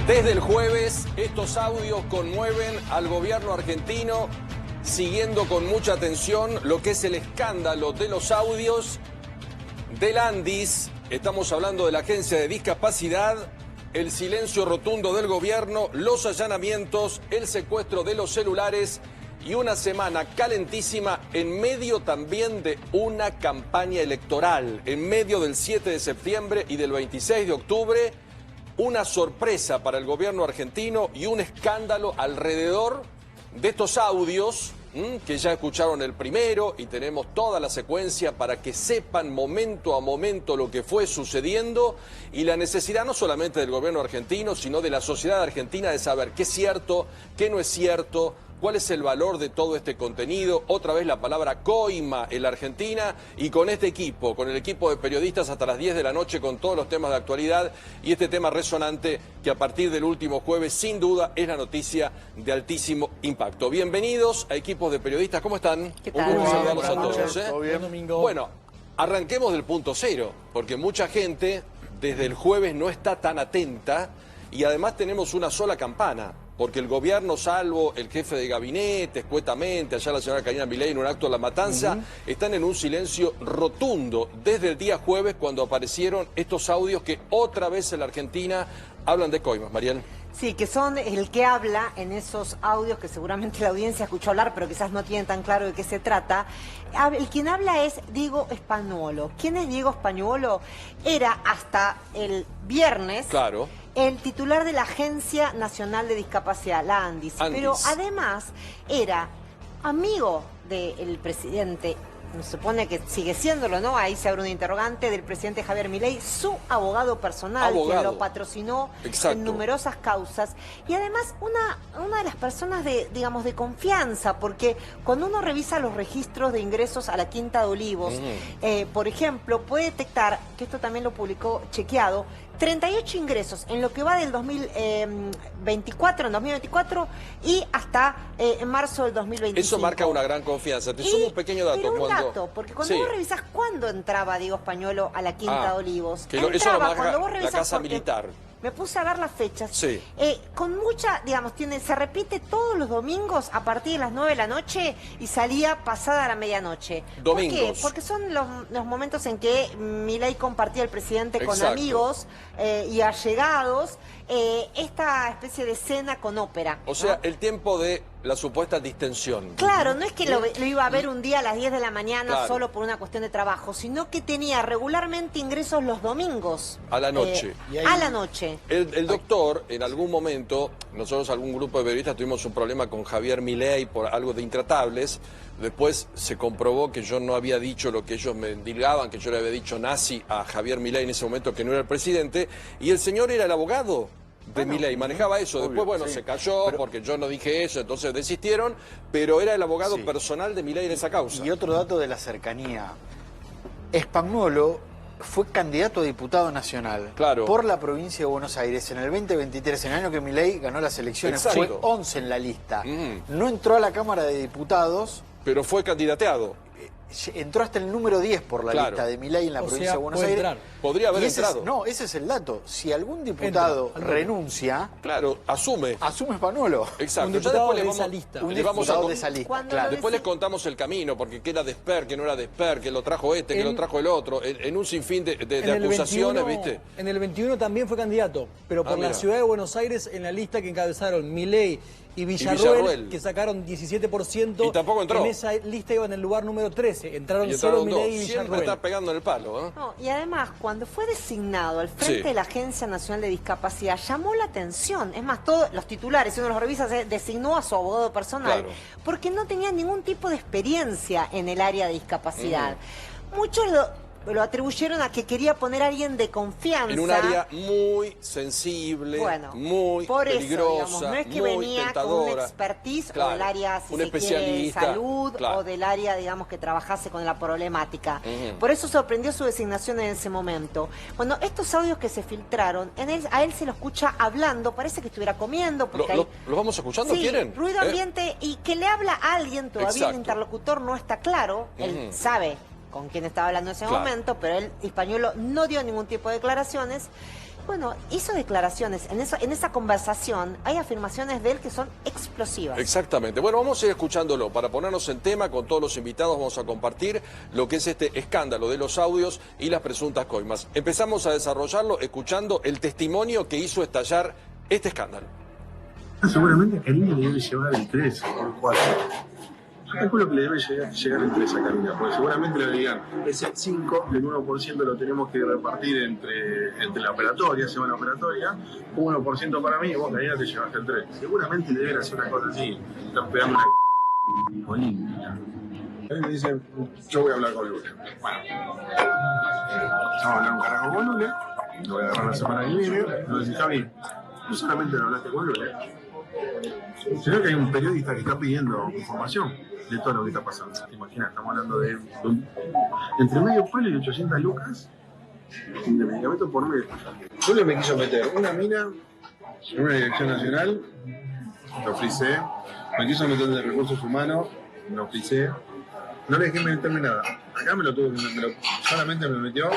Desde el jueves, estos audios conmueven al gobierno argentino, siguiendo con mucha atención lo que es el escándalo de los audios del ANDIS. Estamos hablando de la Agencia de Discapacidad, el silencio rotundo del gobierno, los allanamientos, el secuestro de los celulares y una semana calentísima en medio también de una campaña electoral, en medio del 7 de septiembre y del 26 de octubre. Una sorpresa para el gobierno argentino y un escándalo alrededor de estos audios, que ya escucharon el primero y tenemos toda la secuencia para que sepan momento a momento lo que fue sucediendo y la necesidad no solamente del gobierno argentino, sino de la sociedad argentina de saber qué es cierto, qué no es cierto, cuál es el valor de todo este contenido. Otra vez la palabra coima en la Argentina y con este equipo, con el equipo de periodistas hasta las 10 de la noche con todos los temas de actualidad y este tema resonante que a partir del último jueves sin duda es la noticia de altísimo impacto. Bienvenidos a equipos de periodistas, ¿cómo están? ¿Qué tal? Un gusto saludarlos a todos. ¿Todo bien? Domingo. Bueno, arranquemos del punto cero, porque mucha gente desde el jueves no está tan atenta y además tenemos una sola campana. Porque el gobierno, salvo el jefe de gabinete, escuetamente, allá la señora Karina Milei en un acto de La Matanza, están en un silencio rotundo desde el día jueves cuando aparecieron estos audios que otra vez en la Argentina hablan de coimas. Mariel. Sí, que son el que habla en esos audios que seguramente la audiencia escuchó hablar, pero quizás no tienen tan claro de qué se trata. El quien habla es Diego Spagnuolo. ¿Quién es Diego Spagnuolo? Era hasta el viernes el titular de la Agencia Nacional de Discapacidad, la ANDIS. Pero además era amigo del presidente. Se supone que sigue siéndolo, ¿no? Ahí se abre un interrogante del presidente Javier Milei, su abogado personal, quien lo patrocinó en numerosas causas. Y además una de las personas digamos, de confianza, porque cuando uno revisa los registros de ingresos a la Quinta de Olivos, por ejemplo, puede detectar, que esto también lo publicó Chequeado, 38 ingresos en lo que va del 2024 y hasta en marzo del 2025. Eso marca una gran confianza. Te sumo un pequeño dato. Porque cuando vos revisás cuándo entraba Diego Spagnuolo a la Quinta de Olivos, que eso lo marca la Casa Militar. Me puse a ver las fechas. Sí. Con mucha, digamos, se repite todos los domingos a partir de las 9 de la noche y salía pasada la medianoche. Domingos. ¿Por qué? Porque son los momentos en que Milei compartía al presidente con amigos y allegados esta especie de cena con ópera. O sea, el tiempo de la supuesta distensión. Claro, no es que lo iba a ver un día a las 10 de la mañana solo por una cuestión de trabajo, sino que tenía regularmente ingresos los domingos. A la noche. A la noche. El doctor, en algún momento, nosotros algún grupo de periodistas tuvimos un problema con Javier Milei por algo de intratables. Después se comprobó que yo no había dicho lo que ellos me endilgaban, que yo le había dicho nazi a Javier Milei en ese momento, que no era el presidente, y el señor era el abogado de Milei, manejaba eso. Después, se cayó porque yo no dije eso, entonces desistieron, pero era el abogado personal de Milei en esa causa. Y otro dato de la cercanía. Spagnuolo fue candidato a diputado nacional por la provincia de Buenos Aires en el 2023, en el año que Milei ganó las elecciones. Fue 11 en la lista. No entró a la Cámara de Diputados. Pero fue candidateado. Entró hasta el número 10 por la lista de Milei en la provincia de Buenos Aires. Podría haber entrado. No, ese es el dato. Si algún diputado renuncia... asume. Asume Spagnuolo. Exacto. Un diputado de esa lista. Un diputado de esa lista, Después les contamos el camino, porque que era de Esper, que no era de Esper, que lo trajo que lo trajo el otro, en un sinfín de acusaciones, 21, ¿viste? En el 21 también fue candidato, pero por la ciudad de Buenos Aires, en la lista que encabezaron Milei y Villarroel, que sacaron 17%. Y tampoco entró. En esa lista iba en el lugar número 13. Entraron solo Milei y Villarroel. Siempre está pegando en el palo. No, y además, cuando fue designado al frente de la Agencia Nacional de Discapacidad, llamó la atención. Es más, todos los titulares, si uno los revisa, designó a su abogado personal, porque no tenía ningún tipo de experiencia en el área de discapacidad. Muchos lo atribuyeron a que quería poner a alguien de confianza. En un área muy sensible, muy por eso, peligrosa, digamos, no es que venía tentadora, con un expertise o del área, si se quiere, de salud o del área, digamos, que trabajase con la problemática. Por eso sorprendió su designación en ese momento. Bueno, estos audios que se filtraron, a él se lo escucha hablando, parece que estuviera comiendo. Porque ¿Los vamos escuchando? ¿Quieren? Ruido ambiente y que le habla a alguien, todavía el interlocutor no está claro, él sabe con quién estaba hablando en ese momento, pero Spagnuolo no dio ningún tipo de declaraciones. Bueno, hizo declaraciones. En esa conversación hay afirmaciones de él que son explosivas. Exactamente. Bueno, vamos a ir escuchándolo. Para ponernos en tema con todos los invitados vamos a compartir lo que es este escándalo de los audios y las presuntas coimas. Empezamos a desarrollarlo escuchando el testimonio que hizo estallar este escándalo. Seguramente a Karina le debe llevar el 3 o el 4. Yo calculo que le debe llegar el 3 a Karina, porque seguramente le digan, ese 5 del 1% lo tenemos que repartir entre la operatoria, se va a la operatoria, 1% para mí y vos, Karina, te llevaste el 3. Seguramente le deben hacer una cosa así, están pegando una olímpica. A mí me dicen, yo voy a hablar con Lula. Bueno, vamos a hablar un carajo con Lula, lo voy a agarrar la semana que viene, lo decís, Javi, no solamente lo hablaste con Lula, sino que hay un periodista que está pidiendo información de todo lo que está pasando. ¿Te imaginas? Estamos hablando de entre medio palo y 800 lucas de medicamentos por mes. Solo me quiso meter una mina en una dirección nacional, lo frisé. Me quiso meter de recursos humanos, lo frisé. No le dejé meterme nada. Acá solamente me metió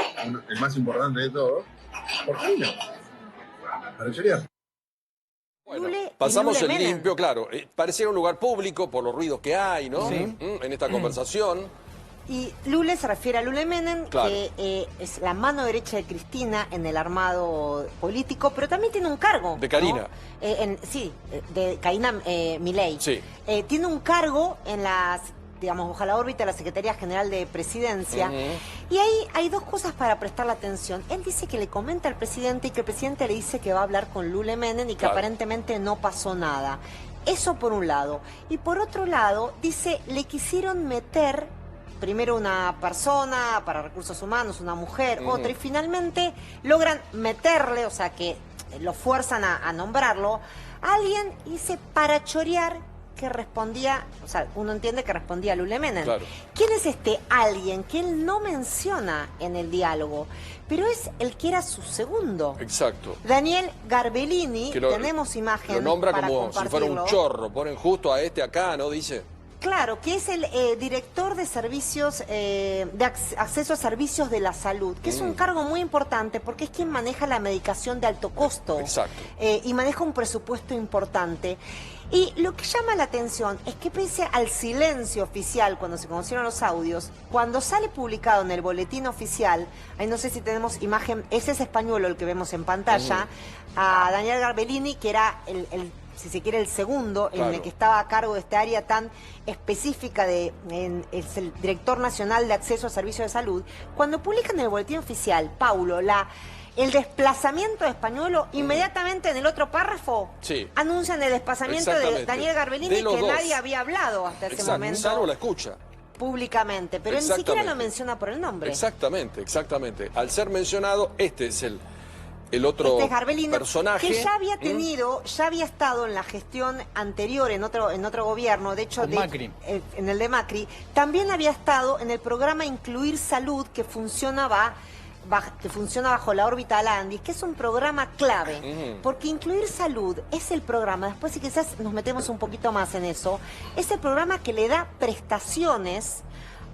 el más importante de todo, por Jaime. Para chorear. Bueno, pasamos el limpio, claro. Parecía un lugar público por los ruidos que hay, ¿no? Sí. En esta conversación. Y Lule se refiere a Lule Menem, claro, que es la mano derecha de Cristina en el armado político, pero también tiene un cargo. De Karina. ¿No? Sí, de Karina Milei. Sí. Tiene un cargo en las, digamos, bajo la órbita de la Secretaría General de Presidencia. Y ahí hay dos cosas para prestarle atención. Él dice que le comenta al presidente y que el presidente le dice que va a hablar con Lule Menem y que aparentemente no pasó nada. Eso por un lado. Y por otro lado, dice, le quisieron meter primero una persona para recursos humanos, una mujer, otra, y finalmente logran meterle, o sea que lo fuerzan a nombrarlo, a alguien, dice, para chorear, que respondía, o sea, uno entiende que respondía a Lule Menem. Claro. ¿Quién es este alguien que él no menciona en el diálogo? Pero es el que era su segundo. Exacto. Daniel Garbellini, tenemos imagen. Lo nombra para como si fuera un chorro, ponen justo a este acá, ¿no? Dice. Claro, que es el director de servicios, de acceso a servicios de la salud, que es un cargo muy importante porque es quien maneja la medicación de alto costo. Exacto. Y maneja un presupuesto importante. Y lo que llama la atención es que pese al silencio oficial cuando se conocieron los audios, cuando sale publicado en el boletín oficial, ahí no sé si tenemos imagen, ese es Españuelo el que vemos en pantalla, a Daniel Garbellini, que era si se quiere, el segundo, en el que estaba a cargo de esta área tan específica es el director nacional de acceso a servicios de salud. Cuando publican en el boletín oficial, Paulo, el desplazamiento de Españuelo, inmediatamente en el otro párrafo anuncian el desplazamiento de Daniel Garbellini, que nadie había hablado hasta ese momento. Salvo la escucha. Públicamente, pero él ni siquiera lo menciona por el nombre. Exactamente. Al ser mencionado, este es el otro personaje. Que ya había tenido, ya había estado en la gestión anterior, en otro gobierno, de hecho, Macri. En el de Macri, también había estado en el programa Incluir Salud, que funciona bajo la órbita de la ANDIS, que es un programa clave, porque Incluir Salud es el programa, después si quizás nos metemos un poquito más en eso, es el programa que le da prestaciones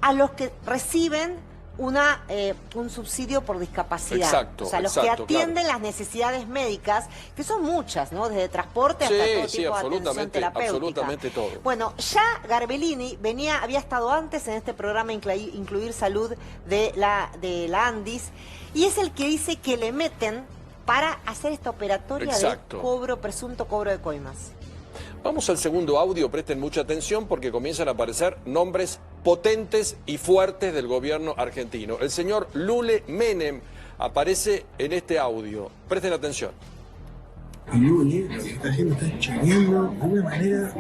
a los que reciben un subsidio por discapacidad. Exacto, o sea, los que atienden las necesidades médicas, que son muchas, ¿no? Desde transporte hasta todo tipo de atención terapéutica. Absolutamente todo. Bueno, ya Garbellini había estado antes en este programa Incluir Salud de la ANDIS, y es el que dice que le meten para hacer esta operatoria de presunto cobro de coimas. Vamos al segundo audio, presten mucha atención porque comienzan a aparecer nombres potentes y fuertes del gobierno argentino. El señor Lule Menem aparece en este audio. Presten atención. Y Lule lo que está haciendo está choreando de una manera.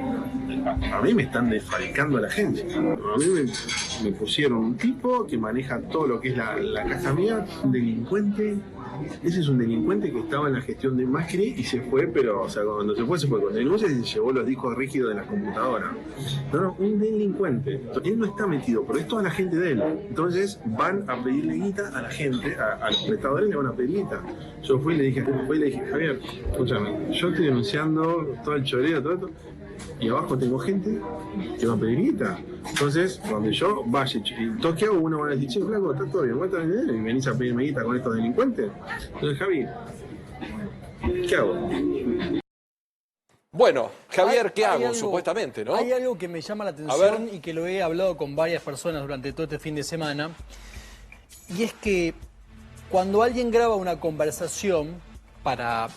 A mí me están desfalcando a la gente. A mí me pusieron un tipo que maneja todo lo que es la casa mía, un delincuente. Ese es un delincuente que estaba en la gestión de Macri y se fue, pero, o sea, cuando se fue con denuncias y se llevó los discos rígidos de las computadoras. No, un delincuente. Él no está metido, pero es toda la gente de él. Entonces van a pedirle guita a la gente, a los prestadores le van a pedir guita. Yo fui y le dije, Javier, escúchame, yo estoy denunciando todo el choreo, todo esto, y abajo tengo gente que va a pedir guita. Entonces, donde yo vaya y toque a uno, van a decir, che, flaco, está todo bien, y venís a pedirme guita con estos delincuentes. Entonces, Javi, ¿qué hago? Bueno, Javier, ¿qué hago? Supuestamente, ¿no? Hay algo que me llama la atención y que lo he hablado con varias personas durante todo este fin de semana, y es que cuando alguien graba una conversación para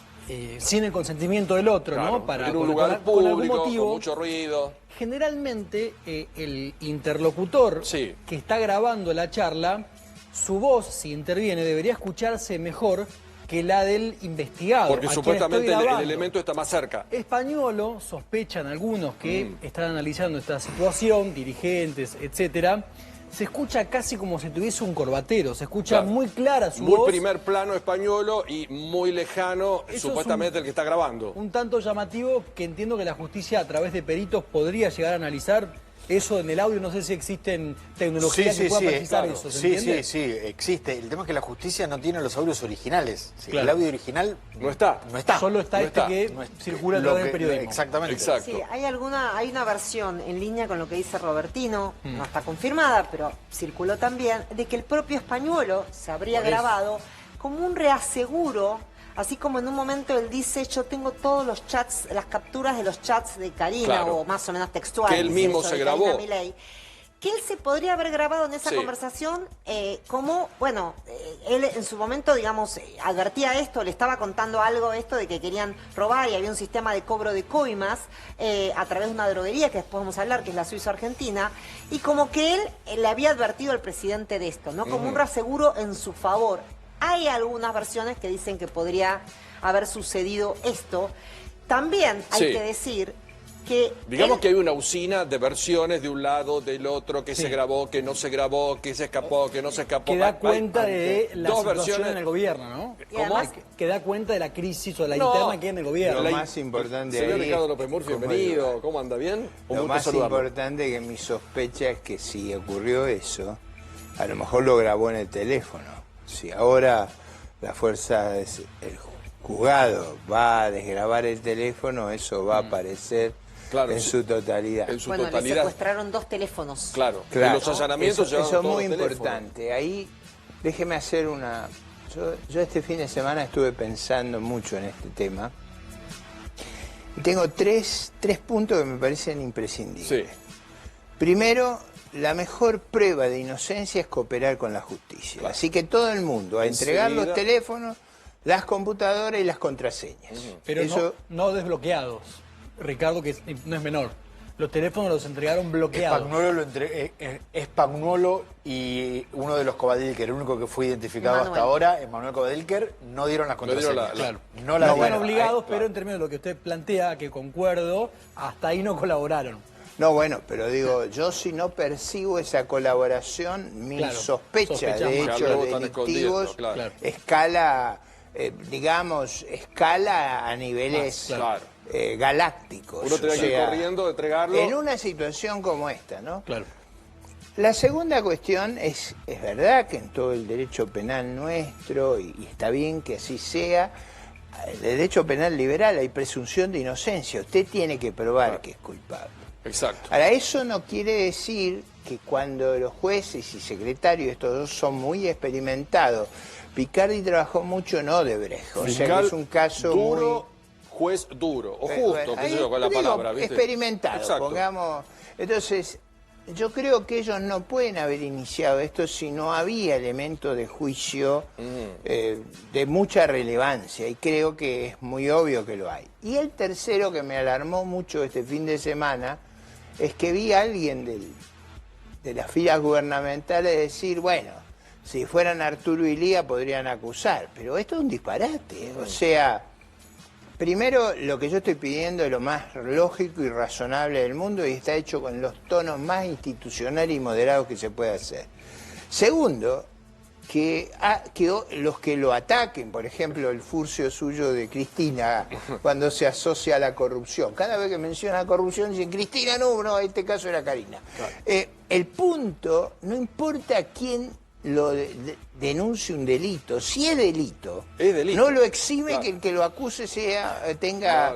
sin el consentimiento del otro, claro, ¿no? Para, en un lugar público, con algún motivo, con mucho ruido. Generalmente el interlocutor que está grabando la charla, su voz, si interviene, debería escucharse mejor que la del investigado. Porque supuestamente el elemento está más cerca. Españolo, sospechan algunos que están analizando esta situación, dirigentes, etcétera, se escucha casi como si tuviese un corbatero, se escucha muy clara su voz. Muy primer plano Españolo y muy lejano, supuestamente el que está grabando. Un tanto llamativo que entiendo que la justicia a través de peritos podría llegar a analizar eso en el audio. No sé si existen tecnologías que puedan precisar eso. Sí, existe. El tema es que la justicia no tiene los audios originales. El audio original no está. Solo está que circula a través del periodismo. Exactamente. Exacto. Sí, hay una versión en línea con lo que dice Robertino, no está confirmada, pero circuló también, de que el propio Españolo se habría grabado como un reaseguro. Así como en un momento él dice, yo tengo todos los chats, las capturas de los chats de Karina, o más o menos textuales. Que él mismo se grabó. Que él se podría haber grabado en esa conversación como, bueno, él en su momento, digamos, advertía esto, le estaba contando algo, esto de que querían robar y había un sistema de cobro de coimas a través de una droguería, que después vamos a hablar, que es la Suizo-Argentina, y como que él le había advertido al presidente de esto, ¿no? Como un reaseguro en su favor. Hay algunas versiones que dicen que podría haber sucedido esto. También hay que decir que... Digamos que hay una usina de versiones de un lado, del otro, que se grabó, que no se grabó, que se escapó, que no se escapó. Que da cuenta de la situación versiones en el gobierno, ¿no? ¿Cómo? Que da cuenta de la crisis o de la interna que hay en el gobierno. Lo más importante señor Ricardo López Murphy, bienvenido. ¿Cómo anda? ¿Bien? Lo más importante que mi sospecha es que si ocurrió eso, a lo mejor lo grabó en el teléfono. Si ahora la fuerza, el juzgado va a desgrabar el teléfono, eso va a aparecer en su totalidad. Le secuestraron 2 teléfonos. Claro. En los allanamientos eso es muy importante. Ahí, déjeme hacer una... Yo este fin de semana estuve pensando mucho en este tema. Y tengo tres puntos que me parecen imprescindibles. Primero, la mejor prueba de inocencia es cooperar con la justicia. Así que todo el mundo a entregar los teléfonos, las computadoras y las contraseñas. Pero eso... no desbloqueados, Ricardo, que no es menor. Los teléfonos los entregaron bloqueados. Spagnuolo y uno de los Covadilker, el único que fue identificado hasta ahora, Emanuel Covadilker, no dieron las contraseñas. No fueron obligados, pero en términos de lo que usted plantea, que concuerdo, hasta ahí no colaboraron. No, bueno, pero digo, yo si no percibo esa colaboración, mi sospecha de hechos delictivos escala, escala a niveles galácticos. Uno tiene que ir corriendo, entregarlo. En una situación como esta, ¿no? Claro. La segunda cuestión es verdad que en todo el derecho penal nuestro, y está bien que así sea, el derecho penal liberal hay presunción de inocencia. Usted tiene que probar que es culpable. Exacto. Ahora, eso no quiere decir que cuando los jueces y secretarios, estos dos son muy experimentados, Picardi trabajó mucho en Odebrecht, o sea que es un caso duro, muy... juez duro, o justo, qué sé yo, con la palabra, ¿viste? Experimentado, pongamos... Entonces, yo creo que ellos no pueden haber iniciado esto si no había elementos de juicio de mucha relevancia, y creo que es muy obvio que lo hay. Y el tercero que me alarmó mucho este fin de semana es que vi a alguien de las filas gubernamentales decir, bueno, si fueran Arturo y Lía podrían acusar, pero esto es un disparate. O sea, primero lo que yo estoy pidiendo es lo más lógico y razonable del mundo y está hecho con los tonos más institucionales y moderados que se puede hacer. Segundo, que los que lo ataquen, por ejemplo, el furcio suyo de Cristina, cuando se asocia a la corrupción. Cada vez que menciona corrupción dicen, Cristina no, en este caso era Karina. Claro. El punto, no importa quién lo denuncie un delito, si es delito, no lo exime que el que lo acuse tenga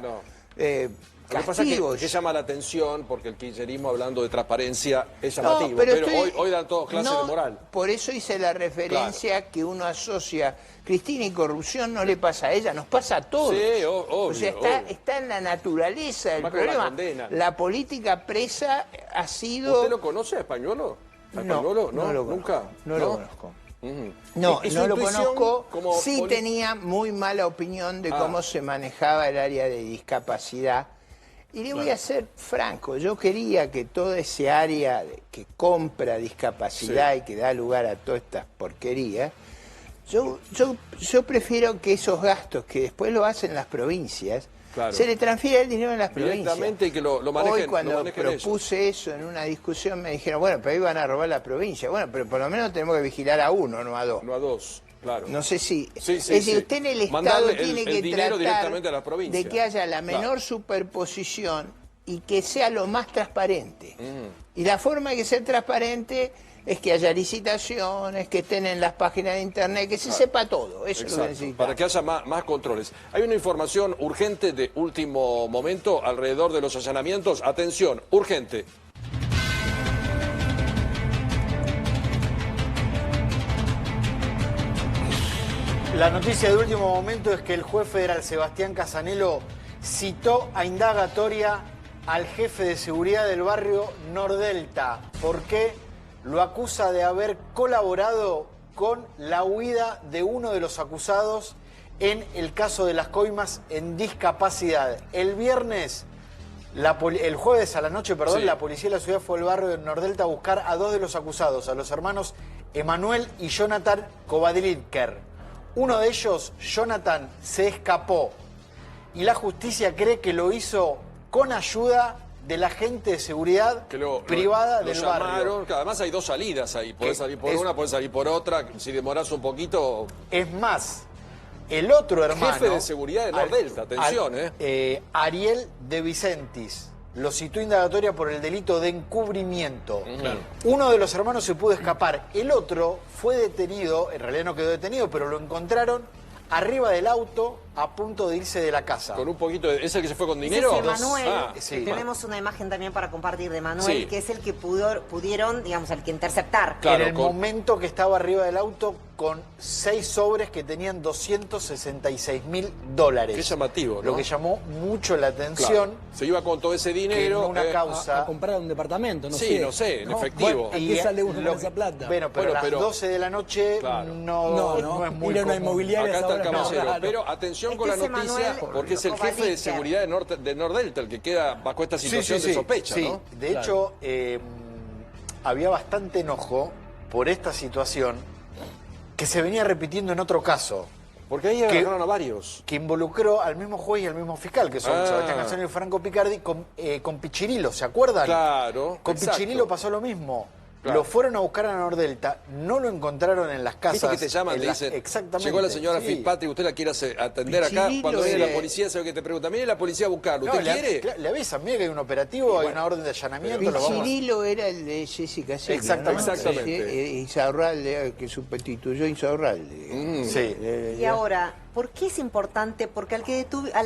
Lo que pasa es que llama la atención, porque el kirchnerismo, hablando de transparencia, es llamativo, pero hoy dan todos clases de moral. Por eso hice la referencia que uno asocia Cristina y corrupción, no le pasa a ella, nos pasa a todos. Sí, obvio, o sea, está en la naturaleza del problema. La política presa ha sido... ¿Usted lo conoce a Españuolo? No lo ¿Nunca? No lo conozco. No lo conozco. Sí tenía muy mala opinión de cómo se manejaba el área de discapacidad. Y le voy a ser franco, yo quería que toda ese área que compra discapacidad y que da lugar a todas estas porquerías, yo prefiero que esos gastos que después lo hacen las provincias, se le transfiera el dinero en las provincias. Y que lo manejen. Hoy cuando propuse eso en una discusión me dijeron, bueno, pero ahí van a robar la provincia. Bueno, pero por lo menos tenemos que vigilar a uno, no a dos. No a dos. Claro. No sé si... es decir, usted en el Estado tiene que tratar de que haya la menor superposición y que sea lo más transparente. Y la forma de que sea transparente es que haya licitaciones, que estén en las páginas de internet, que se sepa todo. Eso es lo que necesitamos. Para que haya más controles. Hay una información urgente de último momento alrededor de los allanamientos. Atención, urgente. La noticia de último momento es que el juez federal Sebastián Casanelo citó a indagatoria al jefe de seguridad del barrio Nordelta. ¿Por qué? Lo acusa de haber colaborado con la huida de uno de los acusados en el caso de las coimas en discapacidad. El jueves a la noche, la policía de la ciudad fue al barrio de Nordelta a buscar a dos de los acusados, a los hermanos Emanuel y Jonathan Kovadlitker. Uno de ellos, Jonathan, se escapó y la justicia cree que lo hizo con ayuda del agente de seguridad privada del barrio. Además hay dos salidas ahí, podés salir por una, podés salir por otra, si demorás un poquito... Es más, el otro hermano... Jefe de seguridad de Nordelta, atención, Ariel de Vicentis. Lo citó indagatoria por el delito de encubrimiento. Uno de los hermanos se pudo escapar. El otro fue detenido, en realidad no quedó detenido, pero lo encontraron arriba del auto a punto de irse de la casa. Con un poquito de... ¿Es el que se fue con dinero? Es Manuel. Tenemos una imagen también para compartir de Manuel, que es el que pudieron, digamos, el que interceptar. Claro, en el momento que estaba arriba del auto con 6 sobres que tenían $266.000. Qué llamativo, ¿no? Lo que llamó mucho la atención. Claro. Se iba con todo ese dinero. Una causa. A comprar un departamento, no sé, en efectivo. Bueno, ¿a qué sale uno con esa plata? Pero a las 12 de la noche no es muy común. Inmobiliaria. Acá está el caballero. Pero atención con la noticia, porque es el jefe de seguridad de Nordelta el que queda bajo esta situación de sospecha, ¿no? De hecho, había bastante enojo por esta situación que se venía repitiendo en otro caso. Porque ahí agarraron a varios. Que involucró al mismo juez y al mismo fiscal, que son Sebastián Casanelo y Franco Picardi, con Pichirilo, ¿se acuerdan? Claro. Con Pichirilo pasó lo mismo. Claro. Lo fueron a buscar a Nordelta, no lo encontraron en las casas. ¿Viste que te llaman? Te dicen, exactamente. Llegó la señora Fitzpatrick, usted la quiere atender acá. Cuando viene la policía, ¿sabe que te pregunta? Mire la policía a buscarlo, ¿usted quiere? Le avisan, mire que hay un operativo, hay una orden de allanamiento. Pichirilo era el de Jessica Sella, Exactamente. Insaurralde, que sustituyó a Insaurralde. Sí. Y ahora, ¿por qué es importante? Porque al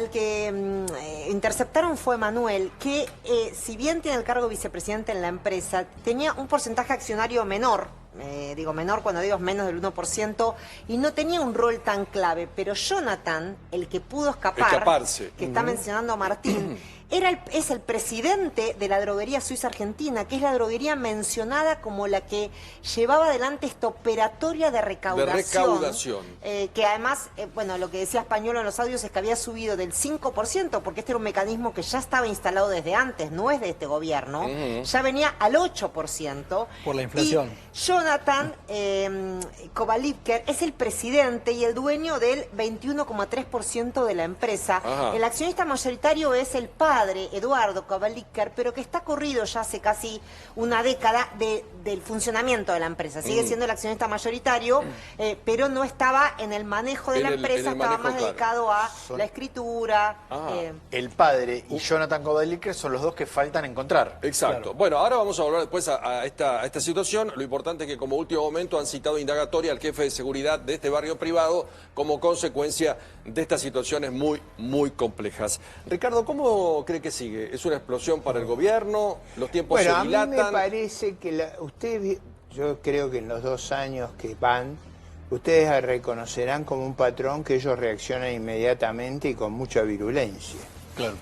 que interceptaron fue Manuel, que si bien tiene el cargo de vicepresidente en la empresa, tenía un porcentaje accionario menor. Digo menor cuando digo menos del 1%, y no tenía un rol tan clave. Pero Jonathan, el que pudo escaparse, que está mencionando Martín, es el presidente de la droguería Suiza Argentina, que es la droguería mencionada como la que llevaba adelante esta operatoria de recaudación. Que además, bueno, lo que decía Españuolo en los audios es que había subido del 5%, porque este era un mecanismo que ya estaba instalado desde antes, no es de este gobierno, ya venía al 8%. Por la inflación. Y Jonathan Kovadlitker es el presidente y el dueño del 21,3% de la empresa. El accionista mayoritario es el padre, Eduardo Kovadlitker, pero que está corrido ya hace casi una década del funcionamiento de la empresa. Sigue siendo el accionista mayoritario, pero no estaba en el manejo de la empresa, estaba más dedicado a la escritura. El padre y Jonathan Kovadlitker son los dos que faltan encontrar. Exacto. Claro. Bueno, ahora vamos a volver después a esta situación. Lo importante es que como último momento han citado indagatoria al jefe de seguridad de este barrio privado como consecuencia de estas situaciones muy complejas. Ricardo, ¿cómo cree que sigue? ¿Es una explosión para el gobierno? ¿Los tiempos se dilatan? A mí me parece que yo creo que en los 2 años que van, ustedes reconocerán como un patrón que ellos reaccionan inmediatamente y con mucha virulencia. Claro.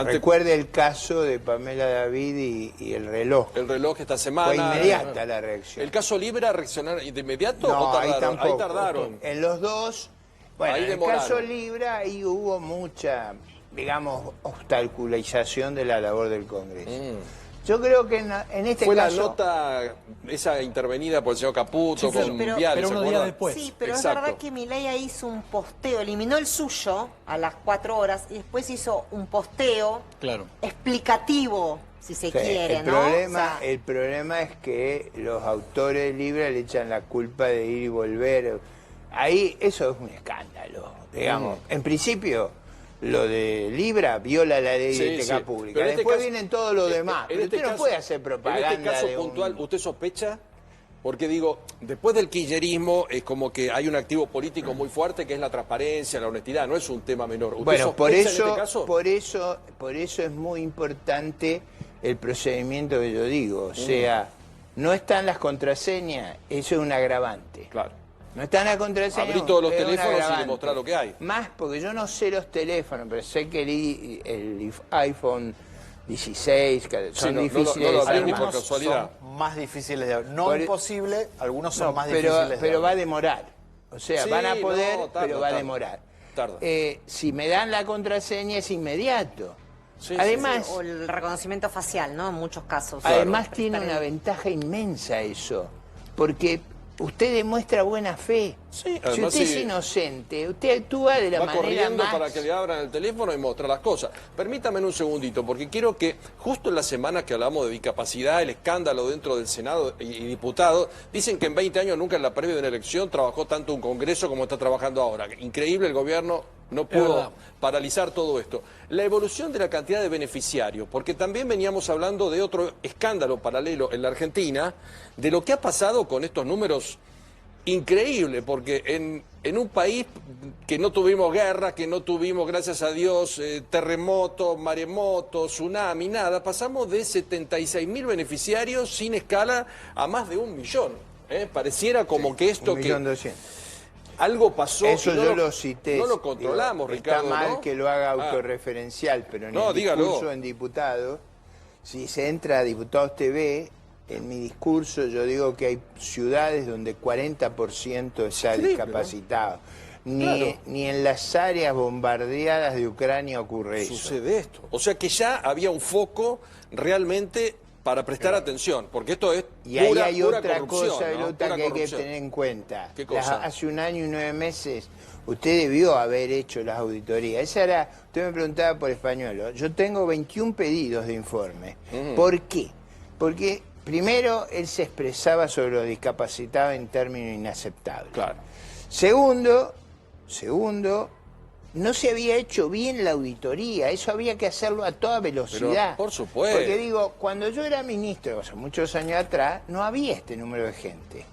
Recuerde el caso de Pamela David y el reloj. El reloj esta semana. Fue inmediata la reacción. ¿El caso Libra reaccionaron de inmediato no, o tardaron? Ahí tampoco. Ahí tardaron. En los dos, bueno, en el caso Libra ahí hubo mucha, digamos, obstaculización de la labor del Congreso. Yo creo que en este fue caso... la nota, esa intervenida por el señor Caputo, con Viale, pero unos días después. Sí, pero exacto. Es verdad que Milei hizo un posteo, eliminó el suyo a las 4 horas y después hizo un posteo explicativo, si se quiere, ¿no? El problema es que los autores de Libra le echan la culpa de ir y volver. Ahí eso es un escándalo, digamos. En principio... Lo de Libra viola la ley de ética pública. Después vienen todos los demás. Pero usted no puede hacer propaganda. En este caso puntual, ¿usted sospecha? Porque digo, después del kirchnerismo es como que hay un activo político muy fuerte que es la transparencia, la honestidad. No es un tema menor. Bueno, por eso es muy importante el procedimiento que yo digo. O sea, no están las contraseñas, eso es un agravante. Claro. No está en la contraseña. Abrí todos los teléfonos y demostrar lo que hay. Más porque yo no sé los teléfonos, pero sé que el iPhone 16 son difíciles. No lo abrí ni por casualidad. Son más difíciles de abrir. No imposible, algunos son más difíciles de abrir. Pero va a demorar. O sea, van a poder, pero va a demorar. Si me dan la contraseña es inmediato. Además, o el reconocimiento facial, ¿no? En muchos casos. Además tiene una ventaja inmensa eso. Porque... usted demuestra buena fe. Sí, si usted es inocente, usted actúa de la manera corriendo más... para que le abran el teléfono y mostrar las cosas. Permítame un segundito, porque quiero que justo en la semana que hablamos de discapacidad, el escándalo dentro del Senado y diputados, dicen que en 20 años nunca en la previa de una elección trabajó tanto un Congreso como está trabajando ahora. Increíble, el gobierno no pudo paralizar todo esto. La evolución de la cantidad de beneficiarios, porque también veníamos hablando de otro escándalo paralelo en la Argentina, de lo que ha pasado con estos números increíbles, porque en un país que no tuvimos guerra, que no tuvimos, gracias a Dios, terremotos, maremotos, tsunami, nada, pasamos de 76.000 beneficiarios sin escala a más de 1 millón. Pareciera como que esto 1.200.000. Algo pasó. Eso yo lo cité. No lo controlamos, Ricardo. Está mal que lo haga autorreferencial, pero en el discurso en diputados, si se entra a Diputados TV, en mi discurso yo digo que hay ciudades donde 40% está discapacitado. Ni en las áreas bombardeadas de Ucrania ocurre eso. Sucede esto. O sea que ya había un foco realmente para prestar atención, porque esto es y ahí hay otra cosa, ¿no? que hay que tener en cuenta. ¿Qué cosa? Hace 1 año y 9 meses usted debió haber hecho las auditorías. Esa era, usted me preguntaba por Español. Yo tengo 21 pedidos de informe. ¿Por qué? Porque primero él se expresaba sobre los discapacitados en términos inaceptables. Claro. Segundo, no se había hecho bien la auditoría, eso había que hacerlo a toda velocidad. Pero, por supuesto. Porque digo, cuando yo era ministro, hace muchos años atrás, no había este número de gente.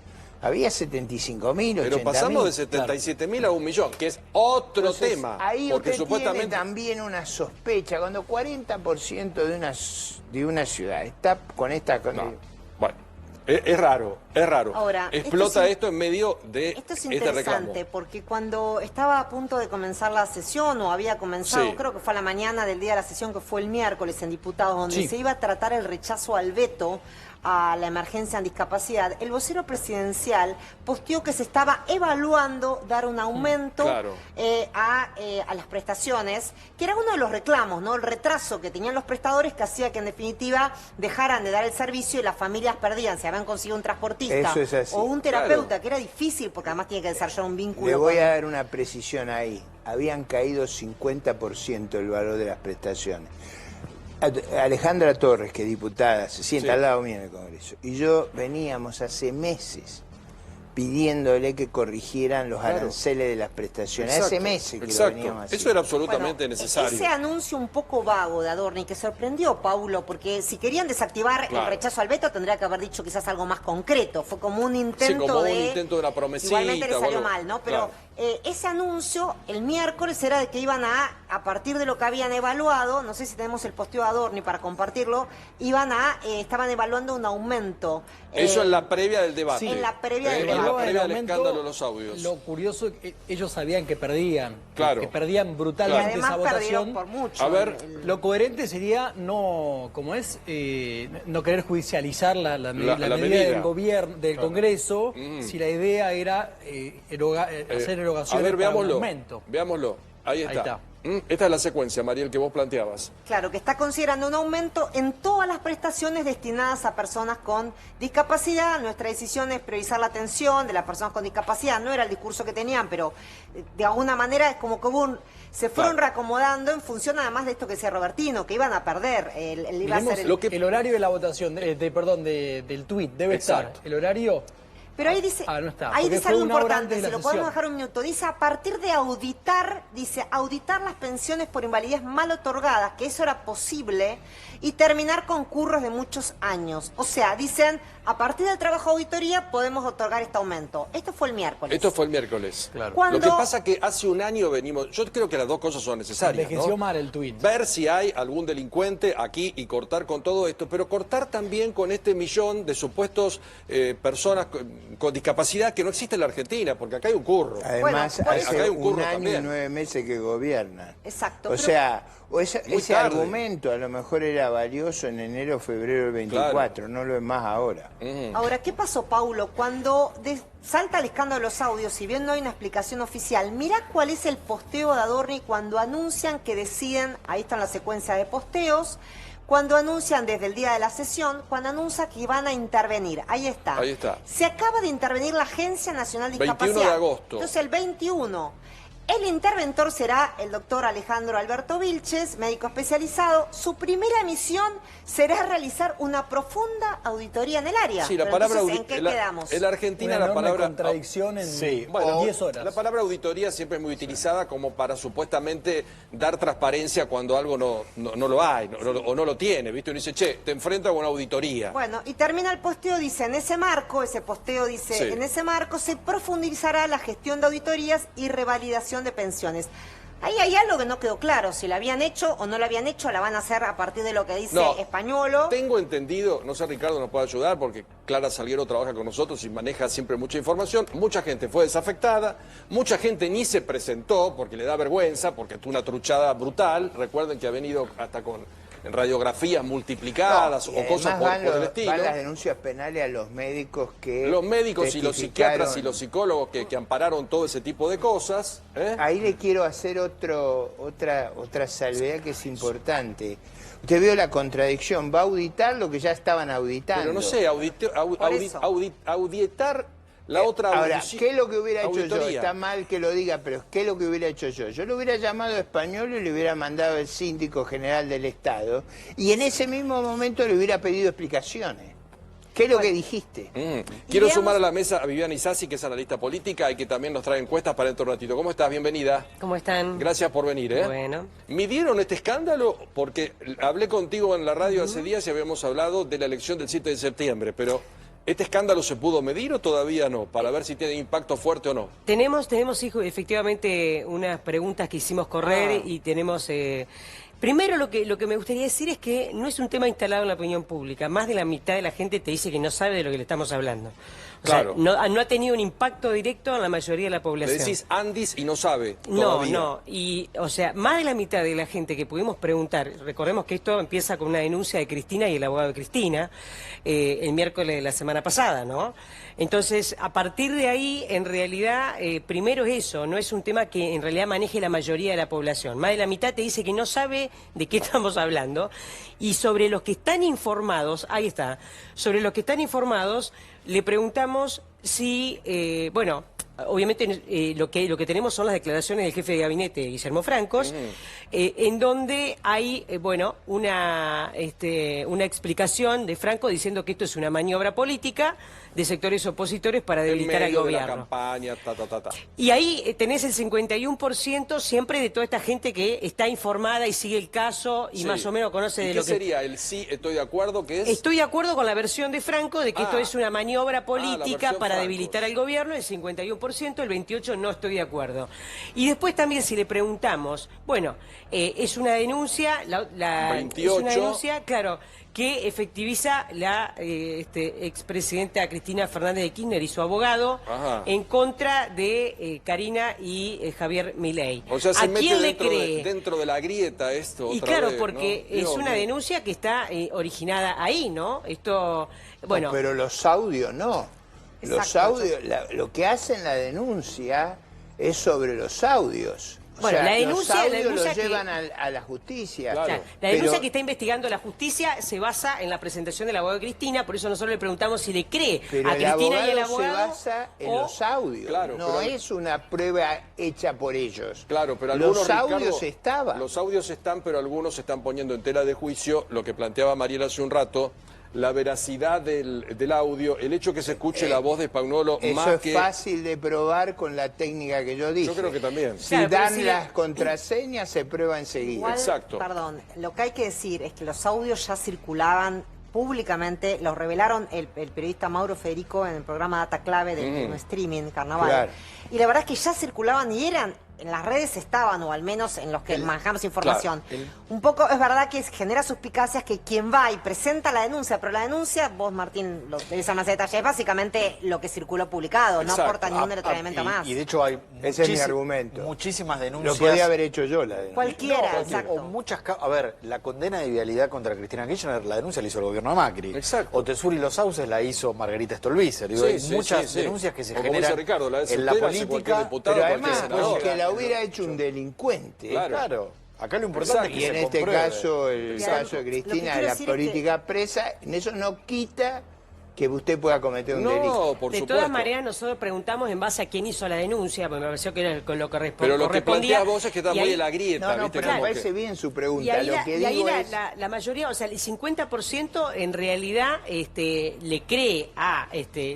Había 75.000, 80.000. Pero pasamos de 77.000 a 1 millón, que es otro tema. Ahí porque usted supuestamente tiene también una sospecha, cuando 40% de una ciudad está con esta... Bueno. Es raro. Ahora, explota esto en medio de esto es interesante porque cuando estaba a punto de comenzar la sesión o había comenzado, creo que fue a la mañana del día de la sesión, que fue el miércoles en Diputados, donde se iba a tratar el rechazo al veto a la emergencia en discapacidad, el vocero presidencial posteó que se estaba evaluando dar un aumento a las prestaciones, que era uno de los reclamos, ¿no? El retraso que tenían los prestadores que hacía que en definitiva dejaran de dar el servicio y las familias perdían, si habían conseguido un transportista o un terapeuta, que era difícil porque además tiene que desarrollar un vínculo. Le voy a dar una precisión ahí. Habían caído 50% el valor de las prestaciones. Alejandra Torres, que es diputada, se sienta al lado mío en el Congreso, y yo veníamos hace meses pidiéndole que corrigieran los aranceles de las prestaciones. Hace meses que lo veníamos haciendo. Eso era absolutamente necesario. Ese anuncio un poco vago de Adorni, que sorprendió, Paulo, porque si querían desactivar el rechazo al veto, tendría que haber dicho quizás algo más concreto. Fue como un intento un intento de una promesita. Igualmente le salió mal, ¿no? Pero ese anuncio el miércoles era de que iban a partir de lo que habían evaluado, no sé si tenemos el posteo de Adorni para compartirlo, estaban evaluando un aumento. Eso en la previa del debate. En la previa del debate. En la previa del escándalo de los audios. Lo curioso es que ellos sabían que perdían. Claro. Que perdían brutalmente esa votación. Perdieron por mucho. A ver. Lo coherente sería no querer judicializar la medida del gobierno, del Congreso, si la idea era hacer erogaciones para un aumento. Veámoslo. Ahí está. Esta es la secuencia, Mariel, que vos planteabas. Claro, que está considerando un aumento en todas las prestaciones destinadas a personas con discapacidad. Nuestra decisión es priorizar la atención de las personas con discapacidad. No era el discurso que tenían, pero de alguna manera es como que se fueron reacomodando en función además de esto que decía Robertino, que iban a perder. El horario de la votación, del tuit debe estar. El horario... Pero ahí dice, no está, ahí dice algo importante, si lo podemos sesión. dejar un minuto. Dice, a partir de auditar las pensiones por invalidez mal otorgadas, que eso era posible, y terminar con curros de muchos años. O sea, dicen, a partir del trabajo de auditoría podemos otorgar este aumento. Esto fue el miércoles. Claro. Lo que pasa que hace un año venimos, yo creo que las dos cosas son necesarias, envejeció mal el tuit. Ver si hay algún delincuente aquí y cortar con todo esto, pero cortar también con este millón de supuestos personas con discapacidad que no existe en la Argentina, porque acá hay un curro. Además, hace hay un año también. y 9 meses que gobiernan. Exacto. O sea, ese argumento a lo mejor era valioso en enero o febrero del 24, no lo es más ahora. Ahora, ¿qué pasó, Paulo? Cuando salta el escándalo de los audios, si bien no hay una explicación oficial, mirá cuál es el posteo de Adorni cuando anuncian que deciden, ahí está la secuencia de posteos, cuando anuncian desde el día de la sesión, cuando anuncia que van a intervenir. Ahí está. Ahí está. Se acaba de intervenir la Agencia Nacional de 21 Discapacidad. de agosto. Entonces, el 21. El interventor será el doctor Alejandro Alberto Vilches, médico especializado. Su primera misión será realizar una profunda auditoría en el área. Sí, la Pero palabra entonces, ¿en qué quedamos? En la Argentina una la palabra contradicción en 10 horas. La palabra auditoría siempre es muy utilizada como para supuestamente dar transparencia cuando algo no lo hay o no lo tiene, ¿viste? Uno dice, che, te enfrentas con una auditoría. Bueno, y termina el posteo, dice, en ese marco se profundizará la gestión de auditorías y revalidación de pensiones. Ahí hay algo que no quedó claro, si la habían hecho o no la habían hecho, la van a hacer a partir de lo que dice Españolo. Tengo entendido, no sé, Ricardo nos puede ayudar porque Clara Salguero trabaja con nosotros y maneja siempre mucha información. Mucha gente fue desafectada, mucha gente ni se presentó porque le da vergüenza, porque tuvo una truchada brutal. Recuerden que ha venido hasta con radiografías multiplicadas o cosas por el estilo. Van las denuncias penales a los médicos que... Los médicos y los psiquiatras y los psicólogos que ampararon todo ese tipo de cosas. Ahí le quiero hacer otra salvedad que es importante. Usted vio la contradicción, va a auditar lo que ya estaban auditando. Pero no sé, auditar la otra Ahora, ¿qué es lo que hubiera hecho yo? auditoría? Está mal que lo diga, pero ¿qué es lo que hubiera hecho yo? Yo lo hubiera llamado a Españolo y le hubiera mandado al síndico general del Estado y en ese mismo momento le hubiera pedido explicaciones. ¿Qué es lo que dijiste? Quiero sumar a la mesa a Viviana Isasi, que es analista política y que también nos trae encuestas para dentro de un ratito. ¿Cómo estás? Bienvenida. ¿Cómo están? Gracias por venir. Bueno. ¿Midieron este escándalo? Porque hablé contigo en la radio hace días y habíamos hablado de la elección del 7 de septiembre, pero ¿este escándalo se pudo medir o todavía no? Para ver si tiene impacto fuerte o no. Tenemos, hijo, efectivamente unas preguntas que hicimos correr y tenemos... Primero lo que me gustaría decir es que no es un tema instalado en la opinión pública. Más de la mitad de la gente te dice que no sabe de lo que le estamos hablando. O sea, no ha tenido un impacto directo en la mayoría de la población. Le decís Andis y no sabe todavía. No. Y, o sea, más de la mitad de la gente que pudimos preguntar, recordemos que esto empieza con una denuncia de Cristina y el abogado de Cristina, el miércoles de la semana pasada, ¿no? Entonces, a partir de ahí, en realidad, primero es eso, no es un tema que en realidad maneje la mayoría de la población. Más de la mitad te dice que no sabe de qué estamos hablando. Y sobre los que están informados, ahí está, sobre los que están informados, le preguntamos si, bueno, obviamente lo que tenemos son las declaraciones del jefe de gabinete, Guillermo Francos, en donde hay, bueno, una explicación de Franco diciendo que esto es una maniobra política, de sectores opositores para debilitar al gobierno. De la campaña, Y ahí tenés el 51% siempre de toda esta gente que está informada y sigue el caso y más o menos conoce de lo que... ¿Qué sería el sí, estoy de acuerdo, que es? Estoy de acuerdo con la versión de Franco de que esto es una maniobra política para debilitar al gobierno, el 51%, el 28% no estoy de acuerdo. Y después también si le preguntamos, bueno, es una denuncia, es una denuncia, claro, que efectiviza la expresidenta Cristina Fernández de Kirchner y su abogado en contra de Karina y Javier Milei. O sea, se ¿A quién le cree? Dentro de la grieta esto Y otra claro, vez, porque ¿no? es una denuncia que está originada ahí, ¿no? Esto, bueno... No, pero los audios no. Los audios, lo que hacen la denuncia es sobre los audios. Bueno, la denuncia, los audios los llevan a la justicia. Claro. O sea, la denuncia que está investigando la justicia se basa en la presentación del abogado de Cristina, por eso nosotros le preguntamos si le cree a Cristina y al abogado. Se basa en los audios, no es una prueba hecha por ellos. Claro, pero algunos, los audios estaban. Los audios están, pero algunos están poniendo en tela de juicio lo que planteaba Mariela hace un rato, la veracidad del audio, el hecho que se escuche la voz de Spagnuolo eso es fácil de probar con la técnica que yo dije. Yo creo que también. Si dan las contraseñas, se prueba enseguida. Igual, exacto. Perdón, lo que hay que decir es que los audios ya circulaban públicamente, los revelaron el periodista Mauro Federico en el programa Data Clave de streaming, Carnaval. Claro. Y la verdad es que ya circulaban y eran... En las redes estaban, o al menos en los que manejamos información. Un poco, es verdad que genera suspicacias que quien va y presenta la denuncia, pero la denuncia, vos Martín lo debes más detalle, es básicamente lo que circuló publicado, no aporta ningún detenimiento más. Y de hecho hay ese es mi argumento. Muchísimas denuncias. Lo podía haber hecho yo la denuncia. Cualquiera, exacto. O muchas, a ver, la condena de vialidad contra Cristina Kirchner, la denuncia la hizo el gobierno de Macri. Exacto. Otesur y los Sauces la hizo Margarita Stolbizer. Digo, hay muchas denuncias que se generan Ricardo, en la política. Pero además, que la hubiera hecho un delincuente. Claro. Acá lo importante es que y en este caso, el caso de Cristina, la política presa, en eso no quita que usted pueda cometer un delito. Por de supuesto. todas maneras, nosotros preguntamos en base a quién hizo la denuncia, porque me pareció que era con lo que Pero lo que planteas vos es que está muy en la grieta. No, pero me parece bien su pregunta. Y ahí, lo que digo es... la mayoría, o sea, el 50% en realidad le cree a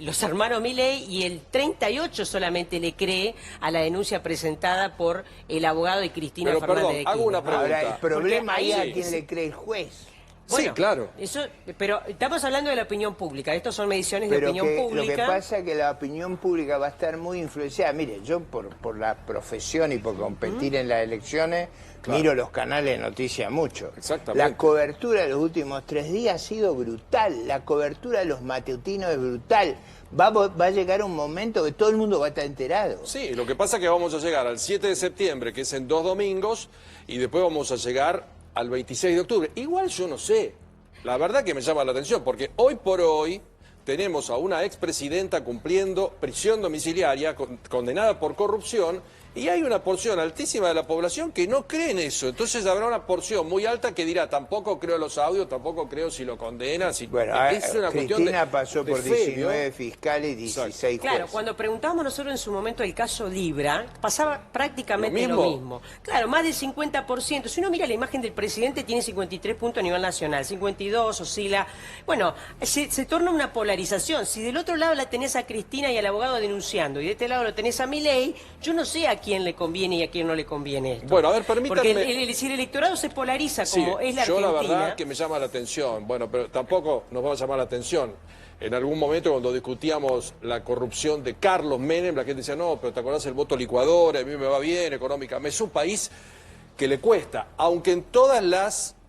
los hermanos Milei y el 38% solamente le cree a la denuncia presentada por el abogado de Cristina Fernández de Kirchner. Hago una pregunta. Ahora, el problema ahí es a quién le cree el juez. Bueno, sí, claro. Eso, pero estamos hablando de la opinión pública. Estos son mediciones de opinión pública. Lo que pasa es que la opinión pública va a estar muy influenciada. Mire, yo por la profesión y por competir en las elecciones, miro los canales de noticias mucho. Exactamente. La cobertura de los últimos 3 días ha sido brutal. La cobertura de los matutinos es brutal. Va a llegar un momento que todo el mundo va a estar enterado. Sí, lo que pasa es que vamos a llegar al 7 de septiembre, que es en 2 domingos, y después vamos a llegar al 26 de octubre. Igual yo no sé. La verdad que me llama la atención, porque hoy por hoy tenemos a una expresidenta cumpliendo prisión domiciliaria, condenada por corrupción, y hay una porción altísima de la población que no cree en eso. Entonces habrá una porción muy alta que dirá, tampoco creo los audios, tampoco creo si lo condena. Bueno, es una Cristina pasó por fe, 19 ¿no? fiscales y 16 jueces. Claro, cuando preguntábamos nosotros en su momento el caso Libra, pasaba prácticamente lo mismo. Claro, más del 50%. Si uno mira la imagen del presidente, tiene 53 puntos a nivel nacional, 52, oscila. Bueno, se torna una polarización. Si del otro lado la tenés a Cristina y al abogado denunciando, y de este lado lo tenés a Milei, yo no sé a quién le conviene y a quién no le conviene esto. Bueno, a ver, permítanme... Porque si el electorado se polariza como es la yo Argentina... la verdad que me llama la atención. Bueno, pero tampoco nos va a llamar la atención. En algún momento cuando discutíamos la corrupción de Carlos Menem, la gente decía, no, pero te acordás el voto licuadora, a mí me va bien económicamente. Es un país que le cuesta, aunque en todas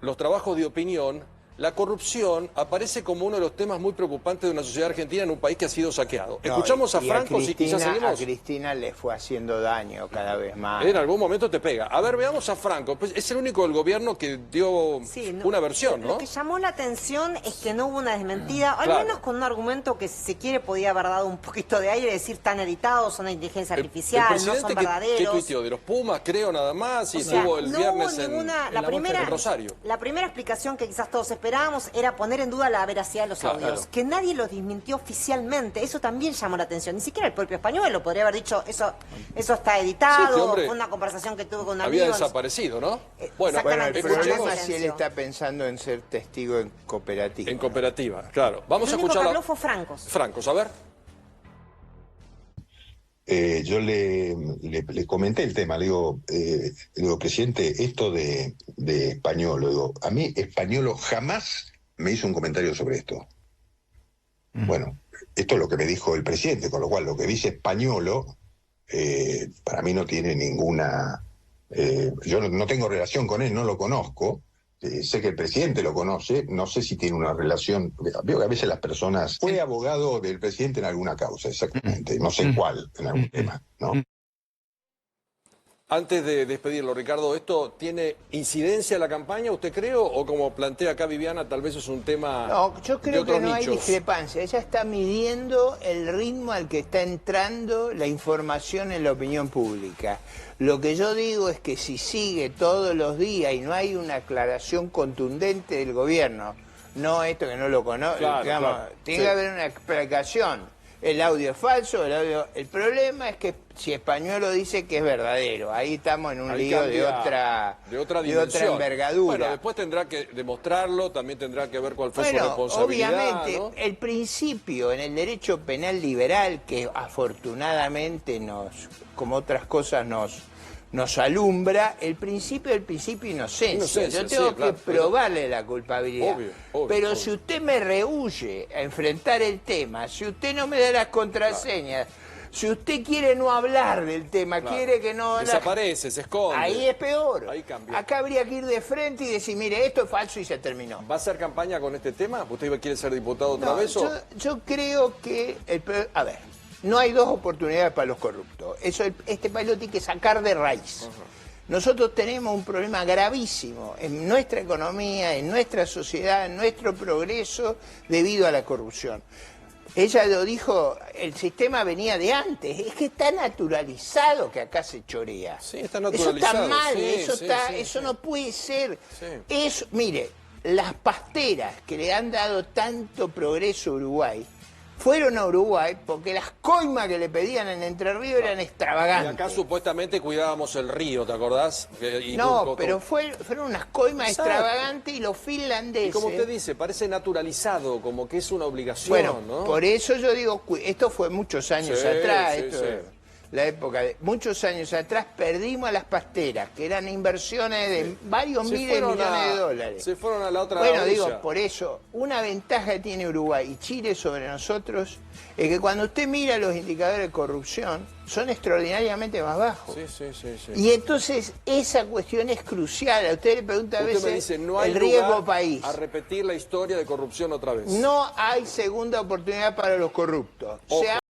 los trabajos de opinión, la corrupción aparece como uno de los temas muy preocupantes de una sociedad argentina en un país que ha sido saqueado. Escuchamos a Franco y quizás seguimos. A Cristina le fue haciendo daño cada vez más. En algún momento te pega. A ver, veamos a Franco. Pues es el único del gobierno que dio una versión, ¿no? Lo que llamó la atención es que no hubo una desmentida, al menos con un argumento que si se quiere podía haber dado un poquito de aire, decir están editados, son una inteligencia artificial, no son verdaderos. ¿Qué tuiteó? De los Pumas, creo, nada más, y estuvo el viernes en Rosario. La primera explicación que quizás todos esperaban esperábamos era poner en duda la veracidad de los Claro. audios. Que nadie los desmintió oficialmente, eso también llamó la atención. Ni siquiera el propio Españuelo podría haber dicho, eso está editado, Sí, hombre, fue una conversación que tuve con un había amigo. desaparecido, ¿no? Bueno, el escuchemos. problema es si él está pensando en ser testigo en cooperativa. En cooperativa, claro. Vamos El a único que escuchar habló fue Francos. Francos, a ver. Yo le comenté el tema, le digo, presidente, esto de Españolo, digo, a mí Españolo jamás me hizo un comentario sobre esto. Bueno, esto es lo que me dijo el presidente, con lo cual lo que dice Españolo, para mí no tiene ninguna... yo no tengo relación con él, no lo conozco. Sé que el presidente lo conoce, no sé si tiene una relación, veo que a veces las personas... Fue abogado del presidente en alguna causa, exactamente, no sé cuál, en algún tema, ¿no? Antes de despedirlo, Ricardo, ¿esto tiene incidencia en la campaña, usted cree, o como plantea acá Viviana, tal vez es un tema No, yo creo de otros que no hay nichos? discrepancia. Ella está midiendo el ritmo al que está entrando la información en la opinión pública. Lo que yo digo es que si sigue todos los días y no hay una aclaración contundente del gobierno, no esto que no lo conozco, Claro, digamos, claro, tiene sí. que haber una explicación. El audio es falso, el problema es que si Españolo dice que es verdadero, ahí estamos en un Ahí lío cambia de otra dimensión. envergadura. Bueno, después tendrá que demostrarlo, también tendrá que ver cuál fue su responsabilidad. Obviamente, ¿no? el principio en el derecho penal liberal, que afortunadamente como otras cosas nos alumbra, el principio del principio de inocencia. Yo tengo sí, claro, que probarle la culpabilidad. Obvio, pero obvio. si usted me rehúye a enfrentar el tema, si usted no me da las contraseñas, si usted quiere no hablar del tema, Claro. quiere que no... Desaparece, se esconde. Ahí es peor. Ahí cambia. Acá habría que ir de frente y decir, mire, esto es falso y se terminó. ¿Va a hacer campaña con este tema? ¿Usted quiere ser diputado otra No, vez? yo creo que... A ver, no hay dos oportunidades para los corruptos. Este país lo tiene que sacar de raíz. Nosotros tenemos un problema gravísimo en nuestra economía, en nuestra sociedad, en nuestro progreso debido a la corrupción. Ella lo dijo, el sistema venía de antes, es que está naturalizado que acá se chorea. Sí, está Eso naturalizado. está mal, Sí, eso no puede ser. Sí. Mire, las pasteras que le han dado tanto progreso a Uruguay, fueron a Uruguay porque las coimas que le pedían en Entre Ríos eran Y extravagantes. acá supuestamente cuidábamos el río, ¿te acordás? Pero fueron unas coimas Exacto. extravagantes y los finlandeses... Y como usted dice, parece naturalizado, como que es una obligación, Bueno, ¿no? por eso yo digo, esto fue muchos años Sí, atrás, sí, esto sí. es la época de muchos años atrás perdimos a las pasteras, que eran inversiones de varios Se miles de fueron millones de a- dólares. Se fueron a la otra Bueno, orilla. digo, por eso, una ventaja que tiene Uruguay y Chile sobre nosotros es que cuando usted mira los indicadores de corrupción, son extraordinariamente más bajos. Sí. Y entonces esa cuestión es crucial. A usted le pregunta a Usted veces me dice, no hay el riesgo lugar país. a repetir la historia de corrupción otra vez. No hay segunda oportunidad para los corruptos. Ojo.